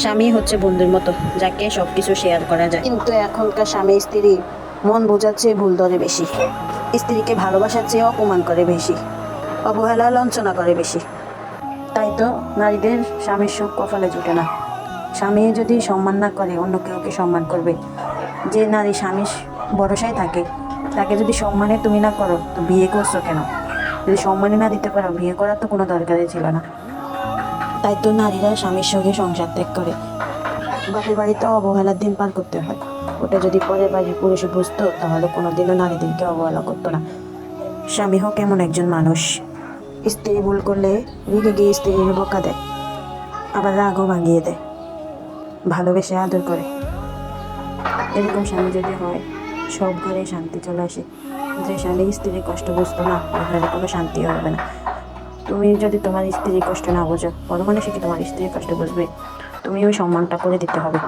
স্বামী হচ্ছে বন্ধুর মতো, যাকে সব কিছু শেয়ার করা যায়। কিন্তু এখনকার স্বামী স্ত্রী মন বোঝার চেয়ে ভুল ধরে বেশি, স্ত্রীকে ভালোবাসার চেয়ে অপমান করে বেশি, অবহেলা লাঞ্ছনা করে বেশি। তাই তো নারীদের স্বামীর সুখ কপালে জুটে না। স্বামী যদি সম্মান না করে, অন্য কেউ কি সম্মান করবে? যে নারী স্বামীর ভরসায় থাকে, তাকে যদি সম্মানে তুমি না করো, তো বিয়ে করছো কেন? যদি সম্মানে না দিতে পারো, বিয়ে করার তো কোনো দরকারই ছিল না। তাই তো নারীরা স্বামীর সঙ্গে সংসার ত্যাগ করে, বাপের বাড়িতে অবহেলার দিন পার করতে হয়। ওটা যদি পরের বাড়ির পুরুষে বুঝতো, তাহলে কোনোদিনও নারীদেরকে অবহেলা করতো না। স্বামী হোক এমন একজন মানুষ, স্ত্রী ভুল করলে রেগে গিয়ে স্ত্রীর বকা দেয়, আবার রাগও ভাঙিয়ে দেয়, ভালোবেসে আদর করে। এরকম স্বামী যদি হয়, সব ঘরে শান্তি চলে আসে। যে স্বামী স্ত্রীর কষ্ট বুঝতো না, ওই ঘরে কোনো শান্তি হবে না। তুমি যদি তোমার স্ত্রীর কষ্ট না বোঝো, বড় মানুষে কি তোমার স্ত্রীর কষ্ট বুঝবে? তুমি ওই সম্মানটা করে দিতে হবে।